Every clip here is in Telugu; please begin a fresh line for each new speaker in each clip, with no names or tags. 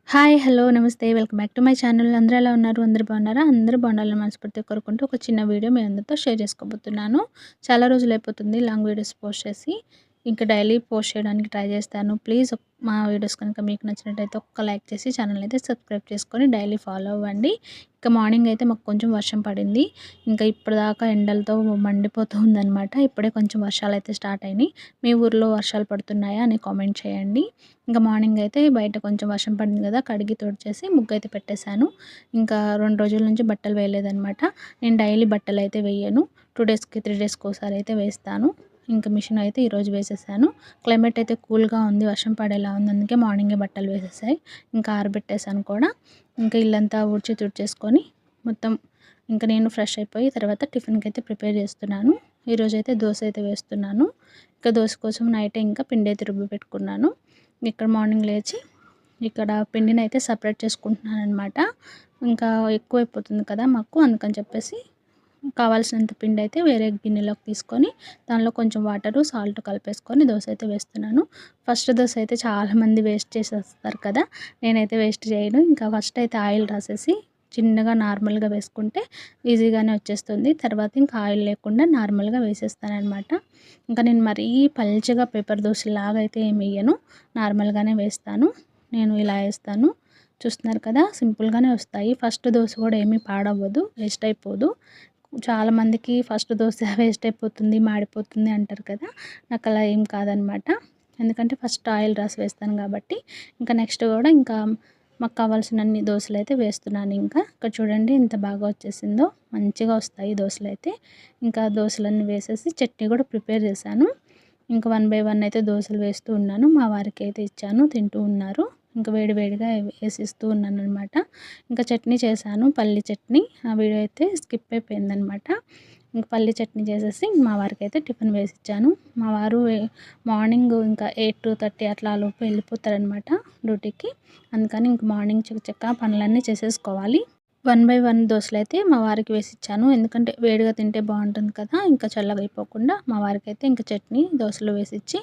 హాయ్. హలో. నమస్తే. Welcome back to my channel. అందరూ ఎలా ఉన్నారు? అందరూ బాగున్నారా? అందరూ బాగుండాలని మనస్ఫూర్తిగా కోరుకుంటూ ఒక చిన్న వీడియో మీ అందరితో షేర్ చేసుకోబోతున్నాను. చాలా రోజులైపోతుంది లాంగ్ వీడియోస్ పోస్ట్ చేసి. ఇంకా డైలీ పోస్ట్ చేయడానికి ట్రై చేస్తాను. ప్లీజ్ మా వీడియోస్ కనుక మీకు నచ్చినట్టయితే ఒక్క లైక్ చేసి ఛానల్ అయితే సబ్స్క్రైబ్ చేసుకొని డైలీ ఫాలో అవ్వండి. ఇక మార్నింగ్ అయితే మాకు కొంచెం వర్షం పడింది. ఇంకా ఇప్పటిదాకా ఎండలతో మండిపోతూ ఉందనమాట. ఇప్పుడే కొంచెం వర్షాలైతే స్టార్ట్ అయినాయి. మీ ఊర్లో వర్షాలు పడుతున్నాయా అని కామెంట్ చేయండి. ఇంకా మార్నింగ్ అయితే బయట కొంచెం వర్షం పడింది కదా, కడిగి తుడిచేసి ముగ్గైతే పెట్టేశాను. ఇంకా 2 రోజుల నుంచి బట్టలు వేయలేదనమాట. నేను డైలీ బట్టలైతే వేయను. 2 డేస్‌కి, 3 డేస్‌కి ఒకసారి అయితే వేస్తాను. ఇంకా మిషన్ అయితే ఈరోజు వేసేసాను. క్లైమేట్ అయితే కూల్‌గా ఉంది. వర్షం పడేలా ఉంది. అందుకే మార్నింగే బట్టలు వేసేసాయి. ఇంకా ఆరబెట్టేసాను కూడా. ఇంకా ఇల్లంతా ఊడ్చి తుడిచేసుకొని మొత్తం ఇంకా నేను ఫ్రెష్ అయిపోయి తర్వాత టిఫిన్‌కి అయితే ప్రిపేర్ చేస్తున్నాను. ఈరోజైతే దోస అయితే వేస్తున్నాను. ఇంకా దోస కోసం నైటే ఇంకా పిండి అయితే రుబ్బి పెట్టుకున్నాను. ఇక్కడ మార్నింగ్ లేచి ఇక్కడ పిండినైతే సెపరేట్ చేసుకుంటున్నాననమాట. ఇంకా ఎక్కువైపోతుంది కదా మాకు, అందుకని చెప్పేసి కావాల్సినంత పిండి అయితే వేరే గిన్నెలోకి తీసుకొని దానిలో కొంచెం వాటరు, సాల్ట్ కలిపేసుకొని దోస అయితే వేస్తున్నాను. ఫస్ట్ దోస అయితే చాలామంది వేస్ట్ చేసేస్తారు కదా, నేనైతే వేస్ట్ చేయను. ఇంకా ఫస్ట్ అయితే ఆయిల్ రాసేసి చిన్నగా నార్మల్గా వేసుకుంటే ఈజీగానే వచ్చేస్తుంది. తర్వాత ఇంకా ఆయిల్ లేకుండా నార్మల్గా వేసేస్తాననమాట. ఇంకా నేను మరీ పల్చగా పేపర్ దోశలాగా అయితే ఏమి వేయను, నార్మల్గానే వేస్తాను. నేను ఇలా వేస్తాను. చూస్తున్నారు కదా, సింపుల్గానే వస్తాయి. ఫస్ట్ దోశ కూడా ఏమీ పాడవ్వదు, వేస్ట్ అయిపోదు. చాలామందికి ఫస్ట్ దోశ వేస్ట్ అయిపోతుంది, మాడిపోతుంది అంటారు కదా, నాకు అలా ఏం కాదనమాట. ఎందుకంటే ఫస్ట్ ఆయిల్ రాసి వేస్తాను కాబట్టి. ఇంకా నెక్స్ట్ కూడా ఇంకా మాకు కావాల్సినన్ని దోశలు అయితే వేస్తున్నాను. ఇంకా ఇక్కడ చూడండి ఎంత బాగా వచ్చేసిందో, మంచిగా వస్తాయి దోశలు అయితే. ఇంకా దోశలన్నీ వేసేసి చట్నీ కూడా ప్రిపేర్ చేశాను. ఇంకా 1 బై 1 అయితే దోశలు వేస్తూ ఉన్నాను. మా వారికి అయితే ఇచ్చాను, తింటూ ఉన్నారు. ఇంకా వేడి వేడిగా వేసిస్తూ ఉన్నాననమాట. ఇంకా చట్నీ చేశాను, పల్లి చట్నీ. ఆ వీడియో అయితే స్కిప్ అయిపోయిందనమాట. ఇంక పల్లి చట్నీ చేసేసి మా వారికైతే టిఫిన్ వేసిచ్చాను. మా వారు మార్నింగ్ ఇంకా 8-2:30 అట్లా లోపు వెళ్ళిపోతారనమాట డ్యూటీకి. అందుకని ఇంక మార్నింగ్ చకచకా పనులన్నీ చేసేసుకోవాలి. 1 బై 1 దోసలైతే మా వారికి వేసిచ్చాను. ఎందుకంటే వేడిగా తింటే బాగుంటుంది కదా, ఇంకా చల్లగా అయిపోకుండా మా వారికైతే ఇంకా చట్నీ దోసలో వేసిచ్చి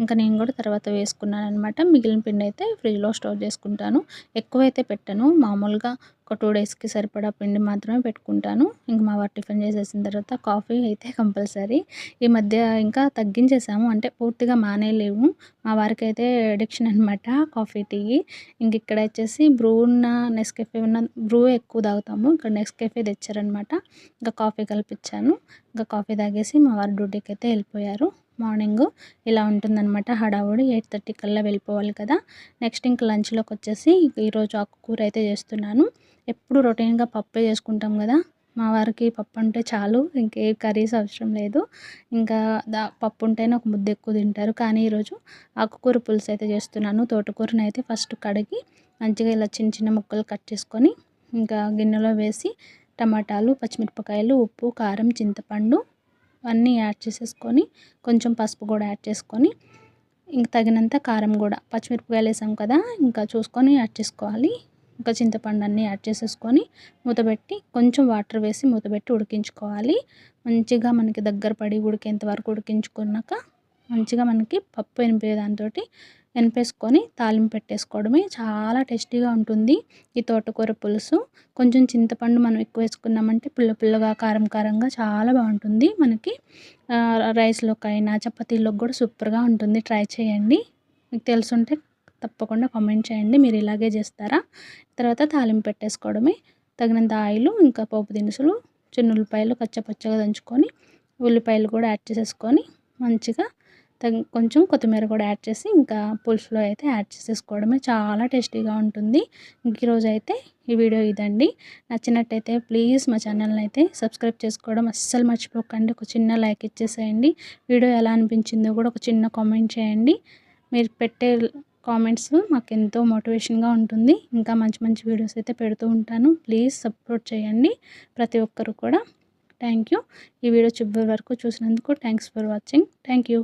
ఇంకా నేను కూడా తర్వాత వేసుకున్నాననమాట. మిగిలిన పిండి అయితే ఫ్రిడ్జ్‌లో స్టోర్ చేసుకుంటాను. ఎక్కువైతే పెట్టను. మామూలుగా ఒక 2 డేస్‌కి సరిపడా పిండి మాత్రమే పెట్టుకుంటాను. ఇంక మా వారు టిఫిన్ చేసేసిన తర్వాత కాఫీ అయితే కంపల్సరీ. ఈ మధ్య ఇంకా తగ్గించేసాము, అంటే పూర్తిగా మానేయలేము. మా వారికైతే అడిక్షన్ అనమాట కాఫీ, టీ. ఇంక ఇక్కడ వచ్చేసి బ్రూ ఉన్న నెస్‌కెఫే ఉన్న బ్రూ ఎక్కువ తాగుతాము. ఇక్కడ నెస్‌కెఫే తెచ్చారనమాట. ఇంకా కాఫీ కలిపిచ్చాను. ఇంకా కాఫీ తాగేసి మా వారు డ్యూటీకి అయితే వెళ్ళిపోయారు. మార్నింగు ఇలా ఉంటుందనమాట హడావుడి. 8:30 కల్లా వెళ్ళిపోవాలి కదా. నెక్స్ట్ ఇంక లంచ్‌లోకి వచ్చేసి ఈరోజు ఆకుకూర అయితే చేస్తున్నాను. ఎప్పుడు రొటీన్‌గా పప్పే చేసుకుంటాం కదా, మా వారికి పప్పు అంటే చాలు, ఇంకే కర్రీస్ అవసరం లేదు. ఇంకా పప్పు ఉంటేనే ఒక ముద్ద ఎక్కువ తింటారు. కానీ ఈరోజు ఆకుకూర పులుసు అయితే చేస్తున్నాను. తోటకూరని అయితే ఫస్ట్ కడిగి మంచిగా ఇలా చిన్న చిన్న ముక్కలు కట్ చేసుకొని ఇంకా గిన్నెలో వేసి టమాటాలు, పచ్చిమిరపకాయలు, ఉప్పు, కారం, చింతపండు అన్నీ యాడ్ చేసేసుకొని కొంచెం పసుపు కూడా యాడ్ చేసుకొని ఇంక తగినంత కారం కూడా, పచ్చిమిరపకాయలు వేసాం కదా, ఇంకా చూసుకొని యాడ్ చేసుకోవాలి. ఇంకా చింతపండు అన్నీ యాడ్ చేసేసుకొని మూతపెట్టి కొంచెం వాటర్ వేసి మూతపెట్టి ఉడికించుకోవాలి. మంచిగా మనకి దగ్గర పడి ఉడికేంత వరకు ఉడికించుకున్నాక మంచిగా మనకి పప్పు ఎనిపే దాంతోటి ఎనిపేసుకొని తాలింపు పెట్టేసుకోవడమే. చాలా టేస్టీగా ఉంటుంది ఈ తోటకూర పులుసు. కొంచెం చింతపండు మనం ఎక్కువ వేసుకున్నామంటే పుల్ల పుల్లగా, కారం కారంగా చాలా బాగుంటుంది మనకి. రైస్‌లోకైనా చపాతీలోకి కూడా సూపర్‌గా ఉంటుంది. ట్రై చేయండి. మీకు తెలుసుంటే తప్పకుండా కామెంట్ చేయండి. మీరు ఇలాగే చేస్తారా? తర్వాత తాలింపు పెట్టేసుకోవడమే. తగినంత ఆయిలు, ఇంకా పోపు దినుసులు, చిన్నుల్లిపాయలు కచ్చపచ్చగా దంచుకొని, ఉల్లిపాయలు కూడా యాడ్ చేసేసుకొని మంచిగా కొంచెం కొత్తిమీర కూడా యాడ్ చేసి ఇంకా పులుసులో అయితే యాడ్ చేసేసుకోవడమే. చాలా టేస్టీగా ఉంటుంది. ఇంక ఈరోజైతే ఈ వీడియో ఇదండి. నచ్చినట్టయితే ప్లీజ్ మా ఛానల్ని అయితే సబ్స్క్రైబ్ చేసుకోవడం అస్సలు మర్చిపోకండి. ఒక చిన్న లైక్ ఇచ్చేసేయండి. వీడియో ఎలా అనిపించిందో కూడా ఒక చిన్న కామెంట్ చేయండి. మీరు పెట్టే కామెంట్స్ మాకెంతో మోటివేషన్‌గా ఉంటుంది. ఇంకా మంచి మంచి వీడియోస్ అయితే పెడుతూ ఉంటాను. ప్లీజ్ సపోర్ట్ చేయండి ప్రతి ఒక్కరు కూడా. Thank you. ఈ వీడియో చివరి వరకు చూసినందుకు thanks for watching. Thank you.